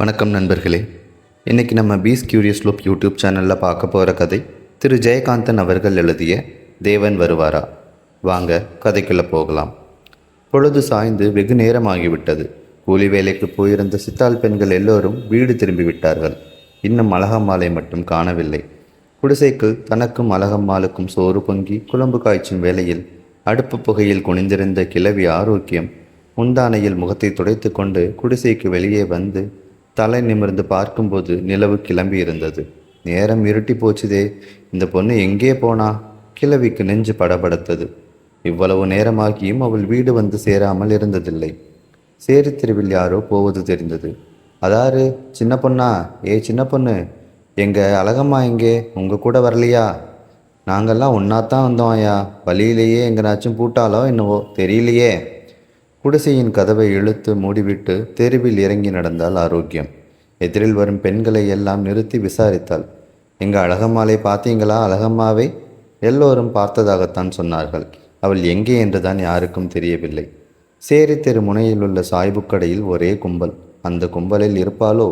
வணக்கம் நண்பர்களே. இன்றைக்கி நம்ம பீஸ் கியூரியஸ் லூப் யூடியூப் சேனலில் பார்க்க போகிற கதை திரு ஜெயகாந்தன் அவர்கள் எழுதிய தேவன் வருவாரா. வாங்க கதைக்குள்ளே போகலாம். பொழுது சாய்ந்து வெகு நேரமாகிவிட்டது. கூலி வேலைக்கு போயிருந்த சித்தாள் பெண்கள் எல்லோரும் வீடு திரும்பிவிட்டார்கள். இன்னும் அழகம்மாளை மட்டும் காணவில்லை. குடிசைக்கு தனக்கும் அழகம்மாளுக்கும் சோறு பொங்கி குழம்பு காய்ச்சும் வேளையில் அடுப்பு புகையில் குனிந்திருந்த கிழவி ஆரோக்கியம் முந்தானையில் முகத்தை துடைத்து கொண்டு குடிசைக்கு வெளியே வந்து தலை நிமிர்ந்து பார்க்கும்போது நிலவு கிளம்பி இருந்தது. நேரம் இருட்டி போச்சுதே, இந்த பொண்ணு எங்கே போனா? கிழவிக்கு நெஞ்சு படபடத்தது. இவ்வளவு நேரமாகியும் அவள் வீடு வந்து சேராமல் இருந்ததில்லை. சேரி தெருவில் யாரோ போவது தெரிந்தது. அதாரு சின்ன பொண்ணா? சின்ன பொண்ணு, அழகம்மா எங்கே? உங்கள் கூட வரலையா? நாங்கள்லாம் ஒன்றாத்தான் வந்தோம் ஐயா. வழியிலேயே எங்கனாச்சும் பூட்டாலோ என்னவோ தெரியலையே. குடிசையின் கதவை இழுத்து மூடிவிட்டு தெருவில் இறங்கி நடந்தாள் ஆரோக்கியம். எதிரில் வரும் பெண்களை எல்லாம் நிறுத்தி விசாரித்தாள். அழகம்மாளை பார்த்தீங்களா? அழகம்மாவை எல்லோரும் பார்த்ததாகத்தான் சொன்னார்கள். அவள் எங்கே என்றுதான் யாருக்கும் தெரியவில்லை. சேரி தெரு முனையில் உள்ள சாய்புக்கடையில் ஒரே கும்பல். அந்த கும்பலில் இருப்பாளோ?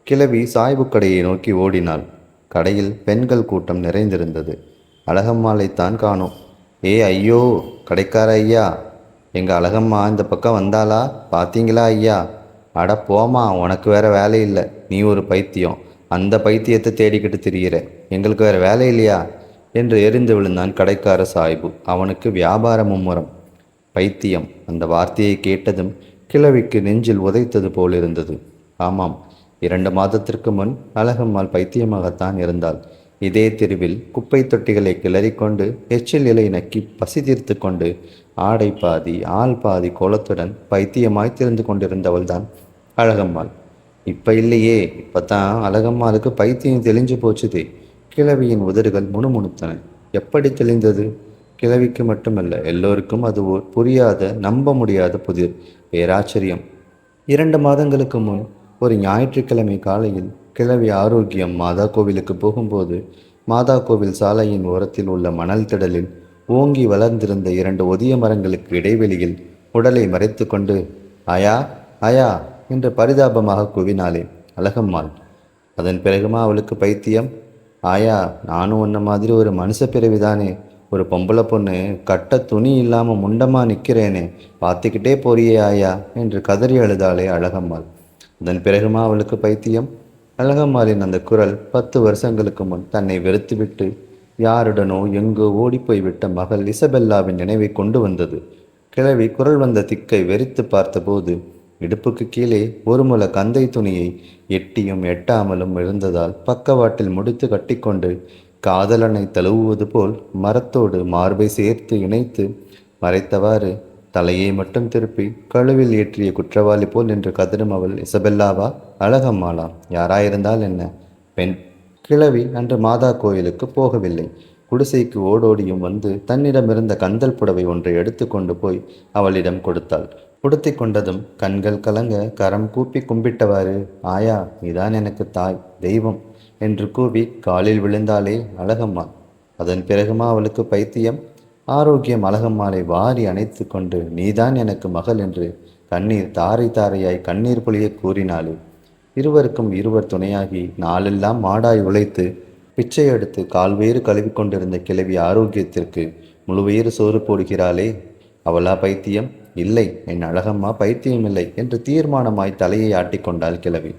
கிழவி சாய்புக்கடையை நோக்கி ஓடினாள். கடையில் பெண்கள் கூட்டம் நிறைந்திருந்தது. அழகம்மாளைத்தான் காணோம். ஐயோ, கடைக்கார ஐயா, அழகம்மா இந்த பக்கம் வந்தாளா? பார்த்தீங்களா ஐயா? அட போமா, உனக்கு வேற வேலை இல்லை. நீ ஒரு பைத்தியம். அந்த பைத்தியத்தை தேடிக்கிட்டு திரிகிற. எங்களுக்கு வேற வேலை இல்லையா என்று எரிந்து விழுந்தான் கடைக்கார சாய்பு. அவனுக்கு வியாபார மும்முரம். பைத்தியம், அந்த வார்த்தையை கேட்டதும் கிழவிக்கு நெஞ்சில் உதைத்தது போலிருந்தது. ஆமாம், 2 மாதத்திற்கு முன் அழகம்மாள் பைத்தியமாகத்தான் இருந்தாள். இதே தெருவில் குப்பை தொட்டிகளை கிளறிக்கொண்டு எச்சில் இலை நக்கி பசி தீர்த்து கொண்டு ஆடை பாதி ஆள் பாதி கோலத்துடன் பைத்தியமாய் திருந்து கொண்டிருந்தவள் தான் அழகம்மாள். இப்போ இல்லையே, இப்போத்தான் அழகம்மாளுக்கு பைத்தியம் தெளிஞ்சு போச்சுதே. கிழவியின் உதடுகள் முணுமுணுத்தன. எப்படி தெளிந்தது? கிழவிக்கு மட்டுமல்ல, எல்லோருக்கும் அது புரியாத, நம்ப முடியாத புதிர், பேராச்சரியம். 2 மாதங்களுக்கு முன் ஒரு ஞாயிற்றுக்கிழமை காலையில் கிழவி ஆரோக்கியம் மாதா கோவிலுக்கு போகும்போது மாதா கோவில் சாலையின் ஓரத்தில் உள்ள மணல் திடலில் ஓங்கி வளர்ந்திருந்த 2 ஒதிய மரங்களுக்கு இடைவெளியில் உடலை மறைத்து கொண்டு ஆயா ஆயா என்று பரிதாபமாக கூவினாளே அழகம்மாள். அதன் பிறகுமா அவளுக்கு பைத்தியம்? ஆயா, நானும் உன்ன மாதிரி ஒரு மனுஷ பிறவிதானே. ஒரு பொம்பளை பொண்ணு கட்ட துணி இல்லாமல் முண்டமாக நிற்கிறேனே, பார்த்துக்கிட்டே போறியே ஆயா என்று கதறி அழுதாளே அழகம்மாள். அதன் பிறகுமா அவளுக்கு பைத்தியம்? அழகம்மாளின் அந்த குரல் 10 வருஷங்களுக்கு முன் தன்னை வெறுத்துவிட்டு யாருடனோ எங்கோ ஓடிப்போய்விட்ட மகள் இசபெல்லாவின் நினைவை கொண்டு வந்தது. கிழவி குரல் வந்த திக்கை வெறித்து பார்த்தபோது இடுப்புக்கு கீழே ஒரு முள கந்தை துணியை எட்டியும் எட்டாமலும் இருந்ததால் பக்கவாட்டில் முடித்து கட்டிக்கொண்டு காதலனை தழுவுவது போல் மரத்தோடு மார்பை சேர்த்து இணைத்து மறைத்தவாறு தலையை மட்டும் திருப்பி கழுவில் ஏற்றிய குற்றவாளி போல் நின்று கதரும் அவள் இசபெல்லாவா? அழகம்மாளா? யாராயிருந்தால் என்ன? பெண். கிழவி அன்று மாதா கோயிலுக்கு போகவில்லை. குடிசைக்கு ஓடோடியும் வந்து தன்னிடமிருந்த கந்தல் புடவை ஒன்றை எடுத்து கொண்டு போய் அவளிடம் கொடுத்தாள். உடுத்தி கொண்டதும் கண்கள் கலங்க கரம் கூப்பி கும்பிட்டவாறு, ஆயா, நீதான் எனக்கு தாய், தெய்வம் என்று கூவி காலில் விழுந்தாளே அழகம்மா. அதன் பிறகுமா அவளுக்கு பைத்தியம்? ஆரோக்கியம் அழகம்மாளை வாரி அணைத்து கொண்டு நீதான் எனக்கு மகள் என்று கண்ணீர் தாரை தாரையாய் கண்ணீர் பொழிய கூறினாளே. இருவருக்கும் இருவர் துணையாகி நாளெல்லாம் மாடாய் உழைத்து பிச்சை எடுத்து கால்வேறு கழுவி கொண்டிருந்த கிழவி ஆரோக்கியத்திற்கு முழுவயிறு சோறு போடுகிறாளே. அவளா பைத்தியம்? இல்லை, என் அழகம்மா பைத்தியமில்லை என்று தீர்மானமாய் தலையை ஆட்டிக்கொண்டாள் கிழவி.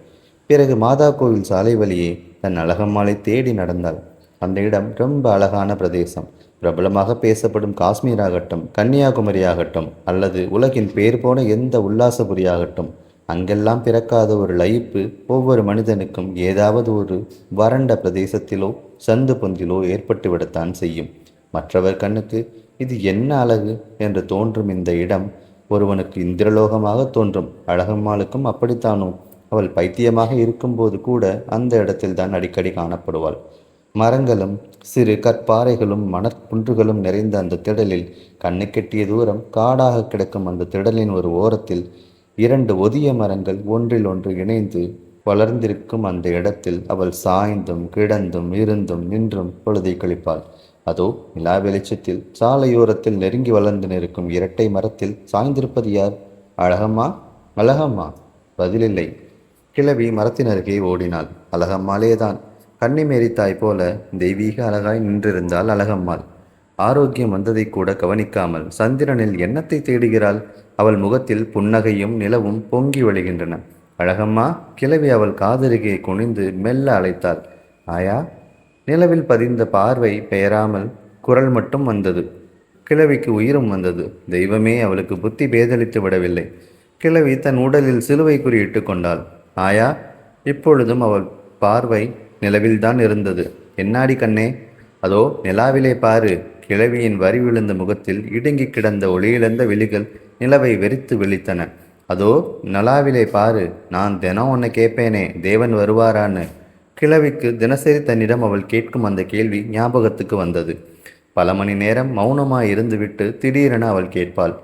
பிறகு மாதா கோவில் சாலை வழியே தன் அழகம்மாளை தேடி நடந்தாள். அந்த இடம் ரொம்ப அழகான பிரதேசம். பிரபலமாக பேசப்படும் காஷ்மீராகட்டும், கன்னியாகுமரியாகட்டும், அல்லது உலகின் பேர் போன எந்த உல்லாசபுரியாகட்டும், அங்கெல்லாம் பிறக்காத ஒரு லயிப்பு ஒவ்வொரு மனிதனுக்கும் ஏதாவது ஒரு வறண்ட பிரதேசத்திலோ சந்து பொந்திலோ ஏற்பட்டுவிடத்தான் செய்யும். மற்றவர் கண்ணுக்கு இது என்ன அழகு என்று தோன்றும் இந்த இடம் ஒருவனுக்கு இந்திரலோகமாக தோன்றும். அழகம்மாளுக்கும் அப்படித்தானோ? அவள் பைத்தியமாக இருக்கும்போது கூட அந்த இடத்தில்தான் அடிக்கடி காணப்படுவாள். மரங்களும் சிறு கற்பாறைகளும் மணற்குன்றுகளும் நிறைந்த அந்த திடலில் கண்ணு கெட்டிய தூரம் காடாக கிடக்கும் அந்த திடலின் ஒரு ஓரத்தில் 2 ஒதிய மரங்கள் ஒன்றில் ஒன்று இணைந்து வளர்ந்திருக்கும் அந்த இடத்தில் அவள் சாய்ந்தும் கிடந்தும் இருந்தும் நின்றும் பொழுதை கழிப்பாள். அதோ நிலா வெளிச்சத்தில் சாலையோரத்தில் நெருங்கி வளர்ந்து நிற்கும் இரட்டை மரத்தில் சாய்ந்திருப்பது யார்? அழகம்மா? அழகம்மா? பதிலில்லை. கிழவி மரத்தின் அருகே ஓடினாள். அழகம்மாளேதான். கன்னிமேரி தாய் போல தெய்வீக அழகாய் நின்றிருந்தாள் அழகம்மாள். ஆரோக்கியம் வந்ததை கூட கவனிக்காமல் சந்திரனில் எண்ணத்தை தேடுகிறாள். அவள் முகத்தில் புன்னகையும் நிலவும் பொங்கி வழிகின்றன. அழகம்மா! கிழவி அவள் காதருகே குனிந்து மெல்ல அழைத்தாள். ஆயா! நிலவில் பதிந்த பார்வை பெயராமல் குரல் மட்டும் வந்தது. கிழவிக்கு உயிரும் வந்தது. தெய்வமே அவளுக்கு புத்தி பேதலித்து விடவில்லை. கிழவி தன் உடலில் சிலுவை குறியிட்டு கொண்டாள். ஆயா! இப்பொழுதும் அவள் பார்வை நிலவில்தான் இருந்தது. என்னாடி கண்ணே? அதோ நிலாவிலே பாரு. கிழவியின் வரி விழுந்த முகத்தில் இடுங்கி கிடந்த ஒளியிழந்த விழிகள் நிலவை வெறித்து விழித்தன. அதோ நிலாவிலே பாரு. நான் தினம் உன்னை கேட்பேனே, தேவன் வருவாரான்னு. கிழவிக்கு தினசரி தன்னிடம் அவள் கேட்கும் அந்த கேள்வி ஞாபகத்துக்கு வந்தது. பல மணி நேரம் மௌனமாய் இருந்துவிட்டு திடீரென அவள் கேட்பாள்.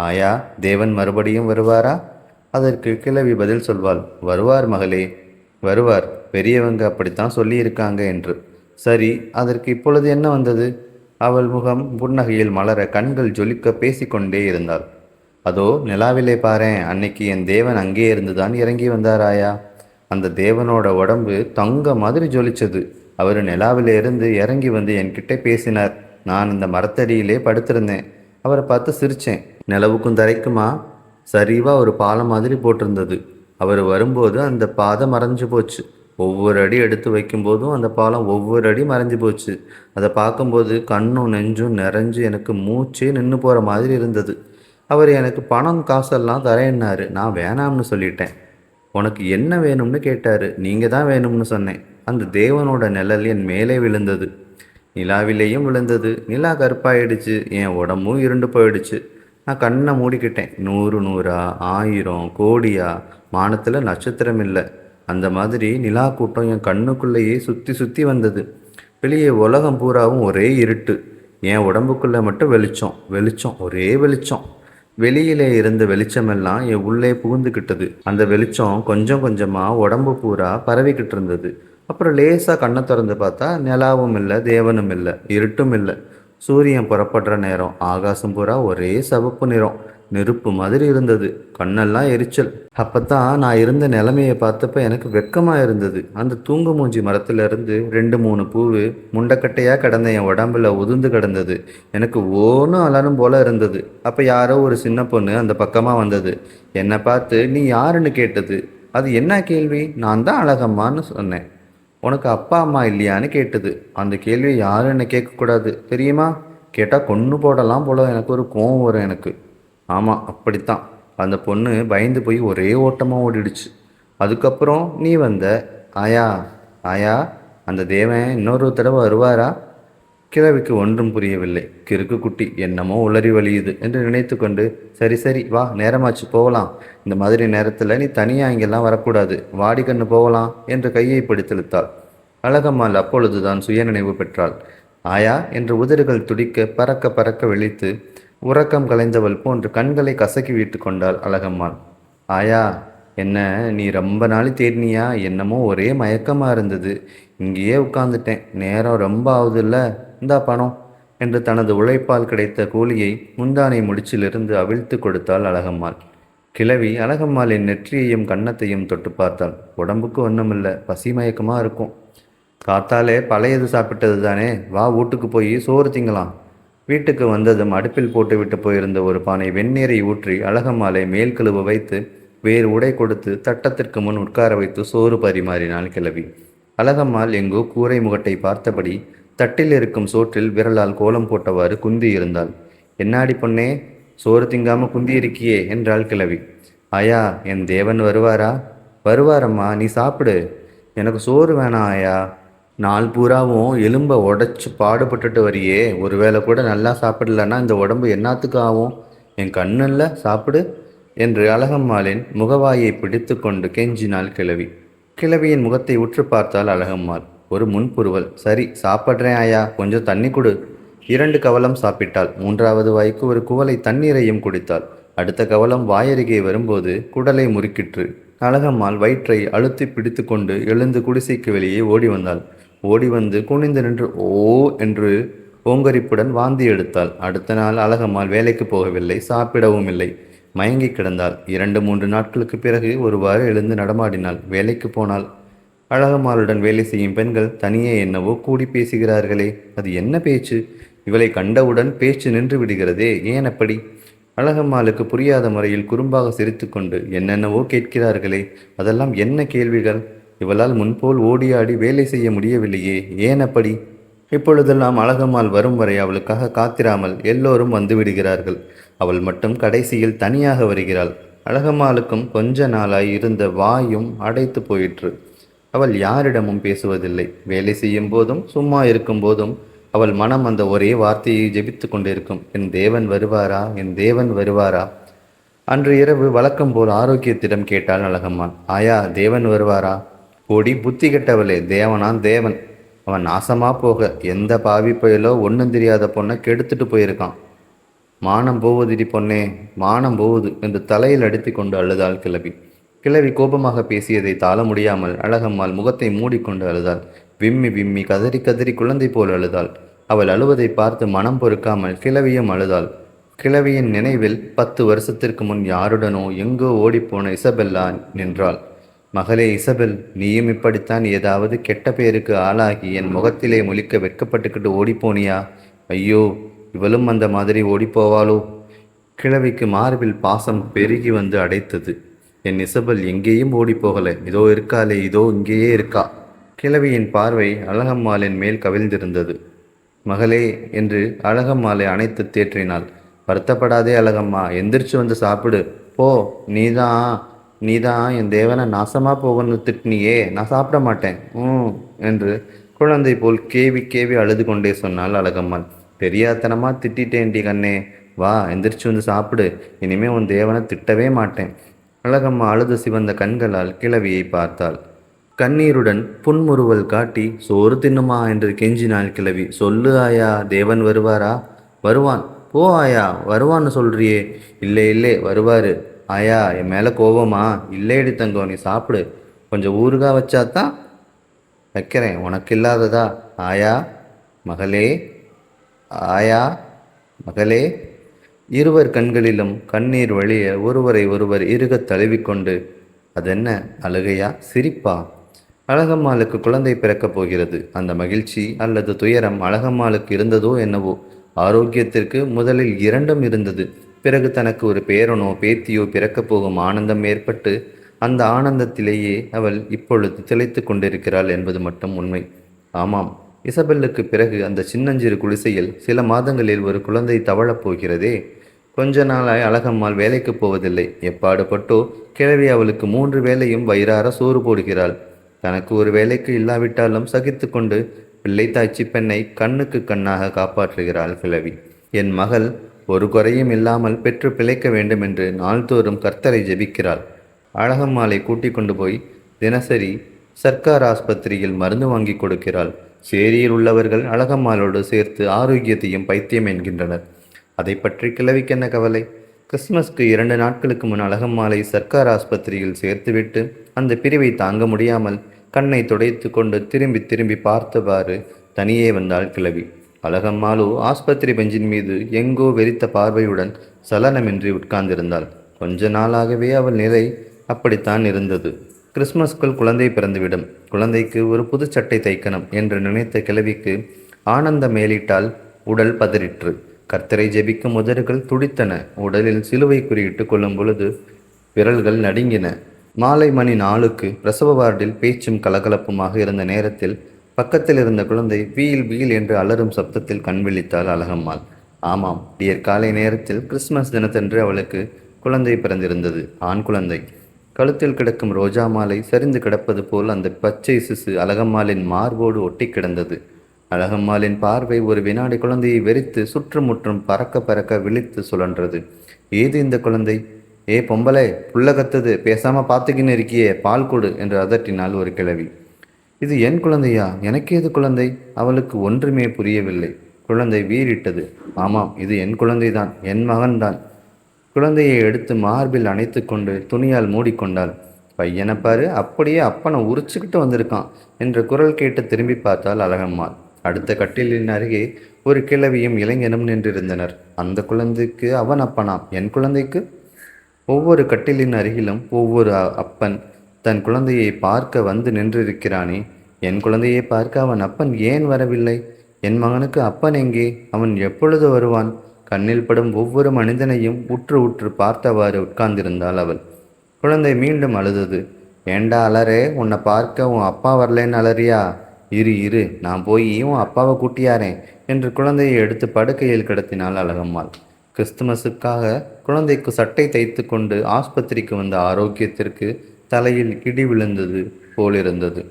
ஆயா, தேவன் மறுபடியும் வருவாரா? அதற்கு கிழவி பதில் சொல்வாள். வருவார் மகளே, வருவார். பெரியவங்க அப்படித்தான் சொல்லியிருக்காங்க என்று. சரி, அதற்கு இப்பொழுது என்ன வந்தது? அவள் முகம் புன்னகையில் மலர கண்கள் ஜொலிக்க பேசிக்கொண்டே இருந்தாள். அதோ நிலாவிலே பாரேன், அன்னைக்கு என் தேவன் அங்கே இருந்துதான் இறங்கி வந்தாராயா. அந்த தேவனோட உடம்பு தங்க மாதிரி ஜொலிச்சது. அவர் நிலாவிலே இருந்து இறங்கி வந்து என்கிட்ட பேசினார். நான் இந்த மரத்தடியிலே படுத்திருந்தேன். அவரை பார்த்து சிரித்தேன். நிலவுக்கும் தரைக்குமா சரிவா ஒரு பாலம் மாதிரி போட்டிருந்தது. அவர் வரும்போது அந்த பாதை மறைஞ்சு போச்சு. ஒவ்வொரு அடி எடுத்து வைக்கும்போதும் அந்த பாலம் ஒவ்வொரு அடி மறைஞ்சு போச்சு. அதை பார்க்கும்போது கண்ணும் நெஞ்சும் நிறைஞ்சு எனக்கு மூச்சே நின்று போகிற மாதிரி இருந்தது. அவர் எனக்கு பணம் காசெல்லாம் தரேன்னாரு. நான் வேணாம்னு சொல்லிட்டேன். உனக்கு என்ன வேணும்னு கேட்டார். நீங்கள் தான் வேணும்னு சொன்னேன். அந்த தேவனோட நிழல் என் மேலே விழுந்தது. நிலாவிலேயும் விழுந்தது. நிலா கருப்பாயிடுச்சு. என் உடம்பும் இருண்டு போயிடுச்சு. நான் கண்ணை மூடிக்கிட்டேன். 100 100ஆ, 1000 கோடியா, வானத்தில் நட்சத்திரம் இல்லை. அந்த மாதிரி நிலா கூட்டம் என் கண்ணுக்குள்ளேயே சுற்றி சுற்றி வந்தது. வெளியே உலகம் பூராவும் ஒரே இருட்டு. என் உடம்புக்குள்ளே மட்டும் வெளிச்சம், வெளிச்சம், ஒரே வெளிச்சம். வெளியிலே இருந்த வெளிச்சமெல்லாம் என் உள்ளே புகுந்துக்கிட்டது. அந்த வெளிச்சம் கொஞ்சம் கொஞ்சமாக உடம்பு பூரா பரவிக்கிட்டு இருந்தது. அப்புறம் லேசாக கண்ணை திறந்து பார்த்தா நிலாவும் இல்லை, தேவனும் இல்லை, இருட்டும் இல்லை. சூரியன் புறப்படுற நேரம். ஆகாசம் பூரா ஒரே சிவப்பு நிறம், நெருப்பு மாதிரி இருந்தது. கண்ணெல்லாம் எரிச்சல். அப்போத்தான் நான் இருந்த நிலைமையை பார்த்தப்ப எனக்கு வெக்கமாக இருந்தது. அந்த தூங்கு மூஞ்சி மரத்துலேருந்து 2 3 பூவு முண்டக்கட்டையாக கிடந்த என் உடம்புல உதிர்ந்து கிடந்தது. எனக்கு ஓனும் அலரும் போல இருந்தது. அப்போ யாரோ ஒரு சின்ன பொண்ணு அந்த பக்கமாக வந்தது. என்னை பார்த்து நீ யாருன்னு கேட்டது. அது என்ன கேள்வி? நான் தான் அழகம்மான்னு சொன்னேன். உனக்கு அப்பா அம்மா இல்லையான்னு கேட்டது. அந்த கேள்வியை யாரும் என்னை கேட்கக்கூடாது தெரியுமா? கேட்டால் கொன்று போடலாம் போல. எனக்கு ஒரு கோவம் வரும் எனக்கு. ஆமாம், அப்படித்தான். அந்த பொண்ணு பயந்து போய் ஒரே ஓட்டமாக ஓடிடுச்சு. அதுக்கப்புறம் நீ வந்த. ஆயா, ஆயா, அந்த தேவன் இன்னொரு தடவை வருவாரா? கிழவிக்கு ஒன்றும் புரியவில்லை. கிறுக்கு குட்டி என்னமோ உளறி வலியுது என்று நினைத்து கொண்டு, சரி சரி வா, நேரமாச்சு, போகலாம். இந்த மாதிரி நேரத்தில் நீ தனியாக இங்கெல்லாம் வரக்கூடாது. வாடி கண்ணு போகலாம் என்று கையை பிடித்தெழுத்தாள். அழகம்மாள் அப்பொழுதுதான் சுயநினைவு பெற்றாள். ஆயா என்று உதடுகள் துடிக்க பறக்க பறக்க விழித்து உறக்கம் கலைந்தவள் போன்று கண்களை கசக்கி விட்டு கொண்டாள் அழகம்மாள். ஆயா, என்ன நீ ரொம்ப நாள் தேடினியா? என்னமோ ஒரே மயக்கமாக இருந்தது. இங்கேயே உட்காந்துட்டேன். நேரம் ரொம்ப ஆகுதுல்ல, இந்தா பணம் என்று தனது உழைப்பால் கிடைத்த கூலியை முந்தானை முடிச்சிலிருந்து அவிழ்த்து கொடுத்தாள் அழகம்மாள். கிழவி அழகம்மாளின் நெற்றியையும் கன்னத்தையும் தொட்டு பார்த்தாள். உடம்புக்கு ஒன்றுமில்லை, பசி மயக்கமாக இருக்கும். காத்தாலே பழையது சாப்பிட்டது தானே, வா வீட்டுக்கு போய் சோறு திங்கலாம். வீட்டுக்கு வந்ததும் அடுப்பில் போட்டுவிட்டு போயிருந்த ஒரு பானை வெந்நீரை ஊற்றி அழகம்மாளை மேல் கழுவ வைத்து வேறு உடை கொடுத்து தட்டத்திற்கு முன் உட்கார வைத்து சோறு பரிமாறினாள் கிழவி. அழகம்மாள் எங்கோ கூரை முகட்டை பார்த்தபடி தட்டில் இருக்கும் சோற்றில் விரலால் கோலம் போட்டவாறு குந்தி இருந்தாள். என்னாடி பொண்ணே, சோறு திங்காம குந்தி இருக்கியே என்றாள் கிழவி. ஆயா, என் தேவன் வருவாரா? வருவாரம்மா, நீ சாப்பிடு. எனக்கு சோறு வேணாம் ஆயா. நாள் பூராவும் எலும்பை உடச்சி பாடுபட்டுட்டு வரியே, ஒருவேளை கூட நல்லா சாப்பிடலன்னா இந்த உடம்பு என்னத்துக்கு ஆகும்? என் கண்ணில் சாப்பிடு என்று அழகம்மாளின் முகவாயை பிடித்து கொண்டு கெஞ்சினாள் கிழவி. கிழவியின் முகத்தை உற்று பார்த்தாள் அழகம்மாள். ஒரு முன்புருவல். சரி, சாப்பிட்றேன் ஆயா, கொஞ்சம் தண்ணி கொடு. 2 கவலம் சாப்பிட்டாள். 3வது வாய்க்கு ஒரு குவளை தண்ணீரையும் குடித்தாள். அடுத்த கவலம் வாயருகே வரும்போது குடலை முறுக்கிற்று. அழகம்மாள் வயிற்றை அழுத்தி பிடித்து கொண்டு எழுந்து குடிசைக்கு வெளியே ஓடி வந்தாள். ஓடி வந்து குனிந்து நின்று ஓ என்று ஓங்கரிப்புடன் வாந்தி எடுத்தாள். அடுத்த நாள் அழகம்மாள் வேலைக்கு போகவில்லை, சாப்பிடவும் இல்லை. மயங்கி கிடந்தாள். 2-3 நாட்களுக்கு பிறகு ஒருவாறு எழுந்து நடமாடினாள். வேலைக்கு போனாள். அழகம்மாளுடன் வேலை செய்யும் பெண்கள் தனியே என்னவோ கூடி பேசுகிறார்களே, அது என்ன பேச்சு? இவளை கண்டவுடன் பேச்சு நின்று விடுகிறதே, ஏன் அப்படி? அழகம்மாளுக்கு புரியாத முறையில் குறும்பாக சிரித்து கொண்டு என்னென்னவோ கேட்கிறார்களே, அதெல்லாம் என்ன கேள்விகள்? இவளால் முன்போல் ஓடியாடி வேலை செய்ய முடியவில்லையே, ஏன் அப்படி? இப்பொழுதெல்லாம் அழகம்மாள் வரும் வரை அவளுக்காக காத்திராமல் எல்லோரும் வந்து விடுகிறார்கள். அவள் மட்டும் கடைசியில் தனியாக வருகிறாள். அழகம்மாளுக்கும் கொஞ்ச நாளாய் இருந்த வாயும் அடைத்து போயிற்று. அவள் யாரிடமும் பேசுவதில்லை. வேலை செய்யும் போதும் சும்மா இருக்கும் போதும் அவள் மனம் அந்த ஒரே வார்த்தையை ஜெபித்து கொண்டிருக்கும். என் தேவன் வருவாரா, என் தேவன் வருவாரா? அன்று இரவு வழக்கம் போல் ஆரோக்கியத்திடம் கேட்டாள் அழகம்மாள். ஆயா, தேவன் வருவாரா? ஓடி புத்தி கெட்டவளே, தேவனான் தேவன். அவன் நாசமா போக, எந்த பாவி புயலோ ஒன்றும் தெரியாத பொண்ணை கெடுத்துட்டு போயிருக்கான். மானம் போவதுடி பொண்ணே, மானம் போகுது என்று தலையில் அடித்து கொண்டு அழுதாள் கிழவி. கிழவி கோபமாக பேசியதை தாழ முடியாமல் அழகம்மாள் முகத்தை மூடிக்கொண்டு அழுதாள். விம்மி விம்மி கதறி கதறி குழந்தை போல் அழுதாள். அவள் அழுவதை பார்த்து மனம் பொறுக்காமல் கிழவியும் அழுதாள். கிழவியின் நினைவில் 10 வருஷத்திற்கு முன் யாருடனோ எங்கோ ஓடிப்போன இசபெல்லா நின்றாள். மகளே இசபெல், நீயும் இப்படித்தான் ஏதாவது கெட்ட பேருக்கு ஆளாகி என் முகத்திலே முழிக்க வெட்கப்பட்டுக்கிட்டு ஓடிப்போனியா? ஐயோ, இவளும் அந்த மாதிரி ஓடிப்போவாளோ? கிழவிக்கு மார்பில் பாசம் பெருகி வந்து அடைத்தது. என் இசபெல் எங்கேயும் ஓடிப்போகலை, இதோ இருக்காளே, இதோ இங்கேயே இருக்கா. கிழவியின் பார்வை அழகம்மாளின் மேல் கவிழ்ந்திருந்தது. மகளே என்று அழகம்மாளை அணைத்து தேற்றினாள். வருத்தப்படாதே அழகம்மா, எந்திரிச்சு வந்து சாப்பிடு. போ, நீதான் என் தேவனை நாசமாக போகணும்னு திட்டினியே, நான் சாப்பிட மாட்டேன் என்று குழந்தை போல் கேவி கேவி அழுது கொண்டே சொன்னாள் அழகம்மாள். பெரியாத்தனமாக திட்டேன்டி கண்ணே, வா எந்திரிச்சு வந்து சாப்பிடு, இனிமே உன் தேவனை திட்டவே மாட்டேன். அழகம்மா அழுது சிவந்த கண்களால் கிழவியை பார்த்தாள். கண்ணீருடன் புன்முறுவல் காட்டி சோறு தின்னுமா என்று கெஞ்சினாள் கிழவி. சொல்லு ஆயா, தேவன் வருவாரா? வருவான். போ ஆயா, வருவான்னு சொல்றியே. இல்லை வருவாரு. ஆயா, என் மேலே கோபமா? இல்லையடி தங்கம், நீ சாப்பிடு. கொஞ்சம் ஊறுகாய் வச்சாதான் வைக்கிறேன், உனக்கு இல்லாததா? ஆயா மகளே, ஆயா மகளே. இருவர் கண்களிலும் கண்ணீர் வழிய ஒருவரை ஒருவர் இறுகத் தழுவிக்கொண்டு, அதென்ன அழுகையா சிரிப்பா? அழகம்மாளுக்கு குழந்தை பிறக்கப் போகிறது. அந்த மகிழ்ச்சி அல்லது துயரம் அழகம்மாளுக்கு இருந்ததோ என்னவோ. ஆரோக்கியத்திற்கு முதலில் 2ம் இருந்தது. பிறகு தனக்கு ஒரு பேரனோ பேத்தியோ பிறக்கப் போகும் ஆனந்தம் ஏற்பட்டு அந்த ஆனந்தத்திலேயே அவள் இப்பொழுது திளைத்து கொண்டிருக்கிறாள் என்பது மட்டும் உண்மை. ஆமாம், இசபெல்லுக்கு பிறகு அந்த சின்னஞ்சிறு குடிசையில் சில மாதங்களில் ஒரு குழந்தை தவழப் போகிறதே. கொஞ்ச நாளாய் அழகம்மாள் வேலைக்கு போவதில்லை. எப்பாடுபட்டோ கிழவி அவளுக்கு 3 வேளையும் வயிறார சோறு போடுகிறாள். தனக்கு ஒரு வேலைக்கு இல்லாவிட்டாலும் சகித்து கொண்டு பிள்ளைத்தாய்ச்சி பெண்ணை கண்ணுக்கு கண்ணாக காப்பாற்றுகிறாள் கிழவி. என் மகள் ஒரு குறையும் இல்லாமல் பெற்று பிழைக்க வேண்டும் என்று நாள்தோறும் கர்த்தரை ஜெபிக்கிறாள். அழகம்மாளை கூட்டிக் கொண்டு போய் தினசரி சர்க்கார் ஆஸ்பத்திரியில் மருந்து வாங்கி கொடுக்கிறாள். சேரியில் உள்ளவர்கள் அழகம்மாளோடு சேர்த்து ஆரோக்கியத்தையும் பைத்தியம் என்கின்றனர். அதை பற்றி கிழவிக்கென்ன கவலை? கிறிஸ்மஸ்க்கு 2 நாட்களுக்கு முன் அழகம்மாளை சர்க்கார் ஆஸ்பத்திரியில் சேர்த்துவிட்டு அந்த பிரிவை தாங்க முடியாமல் கண்ணை துடைத்து கொண்டு திரும்பி திரும்பி பார்த்தவாறு தனியே வந்தாள் கிழவி. அழகம்மாளோ ஆஸ்பத்திரி பெஞ்சின் மீது எங்கோ வெறித்த பார்வையுடன் சலனமின்றி உட்கார்ந்திருந்தாள். கொஞ்ச நாளாகவே அவள் நிலை அப்படித்தான் இருந்தது. கிறிஸ்மஸ்க்குள் குழந்தை பிறந்துவிடும், குழந்தைக்கு ஒரு புது சட்டை தைக்கணும் என்று நினைத்த கிழவிக்கு ஆனந்த மேலிட்டால் உடல் பதறிற்று. கர்த்தரை ஜெபிக்கும் உதடுகள் துடித்தன. உடலில் சிலுவை குறியிட்டு கொள்ளும் பொழுது விரல்கள் நடுங்கின. மாலை மணி 4க்கு பிரசவ வார்டில் பேச்சும் கலகலப்புமாக இருந்த நேரத்தில் பக்கத்தில் இருந்த குழந்தை வீல் வீல் என்று அலறும் சப்தத்தில் கண் விழித்தாள் அழகம்மாள். ஆமாம், காலை நேரத்தில் கிறிஸ்மஸ் தினத்தன்று அவளுக்கு குழந்தை பிறந்திருந்தது. ஆண் குழந்தை. கழுத்தில் கிடக்கும் ரோஜா மாலை சரிந்து கிடப்பது போல் அந்த பச்சை சிசு அழகம்மாளின் மார்போடு ஒட்டி கிடந்தது. அழகம்மாளின் பார்வை ஒரு வினாடி குழந்தையை வெறித்து சுற்றுமுற்றும் பறக்க பறக்க விழித்து சுழன்றது. ஏது இந்த குழந்தை? ஏ பொம்பளை, புள்ள கத்துது, பேசாம பார்த்துக்கின்னு இருக்கியே, பால் கொடு என்று அதட்டினாள் ஒரு கிழவி. இது என் குழந்தையா? எனக்கேது குழந்தை? அவளுக்கு ஒன்றுமே புரியவில்லை. குழந்தை வீறிட்டது. ஆமாம், இது என் குழந்தைதான், என் மகன்தான். குழந்தையை எடுத்து மார்பில் அணைத்து கொண்டு துணியால் மூடிக்கொண்டாள். பையனை பாரு, அப்படியே அப்பனை உரிச்சுக்கிட்டு வந்திருக்கான் என்ற குரல் கேட்டு திரும்பி பார்த்தாள் அழகம்மாள். அடுத்த கட்டிலின் அருகே ஒரு கிழவியும் இளைஞனும் நின்றிருந்தனர். அந்த குழந்தைக்கு அவன் அப்பனாம், என் குழந்தைக்கு ஒவ்வொரு கட்டிலின் அருகிலும் ஒவ்வொரு அப்பன் தன் குழந்தையை பார்க்க வந்து நின்றிருக்கிறானே, என் குழந்தையை பார்க்க அவன் அப்பன் ஏன் வரவில்லை? என் மகனுக்கு அப்பன் எங்கே? அவன் எப்பொழுது வருவான்? கண்ணில் படும் ஒவ்வொரு மனிதனையும் உற்று உற்று பார்த்தவாறு உட்கார்ந்திருந்தாள் அவள். குழந்தை மீண்டும் அழுதது. ஏண்டா அலறே, உன்னை பார்க்க உன் அப்பா வரலேன்னு அலறியா? இரு இரு, நான் போய் உன் அப்பாவை கூட்டியாரேன் என்று குழந்தையை எடுத்து படுக்கையில் கிடத்தினாள் அழகம்மாள். கிறிஸ்துமஸுக்காக குழந்தைக்கு சட்டை தைத்து கொண்டு ஆஸ்பத்திரிக்கு வந்த ஆரோக்கியத்திற்கு தலையில் இடி விழுந்தது போலிருந்தது.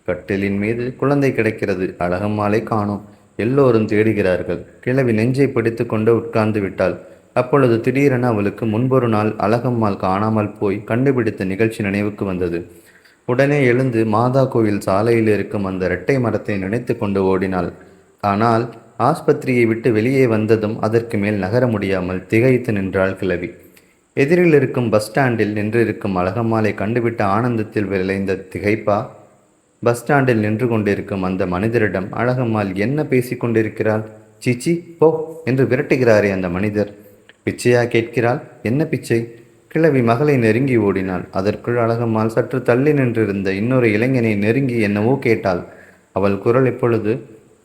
கட்டிலின் மீது குழந்தை கிடக்கிறது. அழகம்மாளை காணோம். எல்லோரும் தேடுகிறார்கள். கிழவி நெஞ்சை பிடித்து கொண்டு உட்கார்ந்து விட்டாள். அப்பொழுது திடீரென அவளுக்கு முன்பொரு நாள் அழகம்மாள் காணாமல் போய் கண்டுபிடித்த நிகழ்ச்சி நினைவுக்கு வந்தது. உடனே எழுந்து மாதா கோயில் சாலையில் இருக்கும் அந்த இரட்டை மரத்தை நினைத்து கொண்டு ஓடினாள். ஆனால் ஆஸ்பத்திரியை விட்டு வெளியே வந்ததும் அதற்கு மேல் நகர முடியாமல் திகைத்து நின்றாள் கிழவி. எதிரில் இருக்கும் பஸ் ஸ்டாண்டில் நின்றிருக்கும் அழகம்மாளை கண்டுவிட்ட ஆனந்தத்தில் விளைந்த திகைப்பா? பஸ் ஸ்டாண்டில் நின்று கொண்டிருக்கும் அந்த மனிதரிடம் அழகம்மாள் என்ன பேசி கொண்டிருக்கிறாள்? சிச்சி போ என்று விரட்டுகிறாரே அந்த மனிதர். பிச்சையா கேட்கிறாள்? என்ன பிச்சை? கிழவி மகளை நெருங்கி ஓடினாள். அதற்குள் அழகம்மாள் சற்று தள்ளி நின்றிருந்த இன்னொரு இளைஞனை நெருங்கி என்னவோ கேட்டாள். அவள் குரல் இப்பொழுது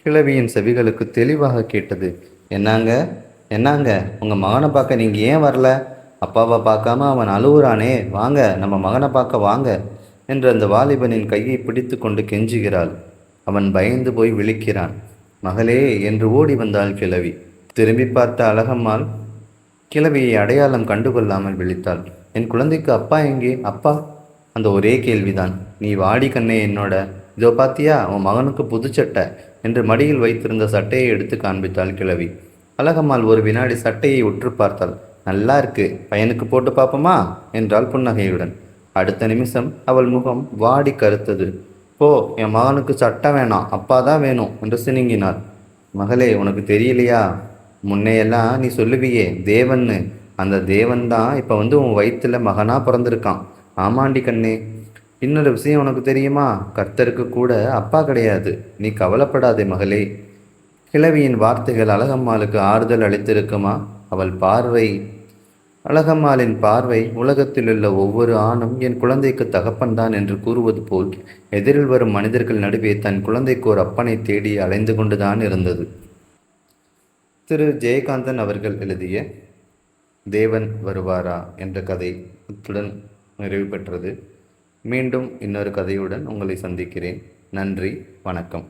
கிழவியின் செவிகளுக்கு தெளிவாக கேட்டது. என்னாங்க என்னாங்க, உங்கள் மகனை பார்க்க நீங்கள் ஏன் வரல? அப்பாவை பார்க்காம அவன் அழுவுறானே, வாங்க நம்ம மகனை பார்க்க வாங்க என்று அந்த வாலிபனின் கையை பிடித்து கொண்டு கெஞ்சுகிறாள். அவன் பயந்து போய் விழிக்கிறான். மகளே என்று ஓடி வந்தாள் கிழவி. திரும்பி பார்த்த அழகம்மாள் கிழவியை அடையாளம் கண்டுகொள்ளாமல் விழித்தாள். என் குழந்தைக்கு அப்பா எங்கே? அப்பா? அந்த ஒரே கேள்விதான். நீ வாடி கண்ணே என்னோட. இதோ பாத்தியா உன் மகனுக்கு புதுச்சட்டை என்று மடியில் வைத்திருந்த சட்டையை எடுத்து காண்பித்தாள் கிழவி. அழகம்மாள் ஒரு வினாடி சட்டையை உற்று பார்த்தாள். நல்லா இருக்கு, பையனுக்கு போட்டு பார்ப்போமா என்றாள் புன்னகையுடன். அடுத்த நிமிஷம் அவள் முகம் வாடி கருத்தது. போ, என் மகனுக்கு சட்டை வேணாம், அப்பா தான் வேணும் என்று சினுங்கினாள். மகளே, உனக்கு தெரியலையா? முன்னையெல்லாம் நீ சொல்லுவியே தேவன்னு, அந்த தேவன் தான் இப்போ உன் வயிற்றுல மகனாக பிறந்திருக்கான். ஆமாண்டி கண்ணே. இன்னொரு விஷயம் உனக்கு தெரியுமா? கர்த்தருக்கு கூட அப்பா கிடையாது. நீ கவலைப்படாதே மகளே. கிழவியின் வார்த்தைகள் அழகம்மாளுக்கு ஆறுதல் அளித்திருக்குமா? அழகம்மாளின் பார்வை உலகத்திலுள்ள ஒவ்வொரு ஆணும் என் குழந்தைக்கு தகப்பன்தான் என்று கூறுவது போல் எதிரில் வரும் மனிதர்கள் நடுவே தன் குழந்தைக்கு ஒரு அப்பனை தேடி அலைந்து கொண்டுதான் இருந்தது. திரு ஜெயகாந்தன் அவர்கள் எழுதிய தேவன் வருவாரா என்ற கதை இத்துடன் நிறைவு பெற்றது. மீண்டும் இன்னொரு கதையுடன் உங்களை சந்திக்கிறேன். நன்றி, வணக்கம்.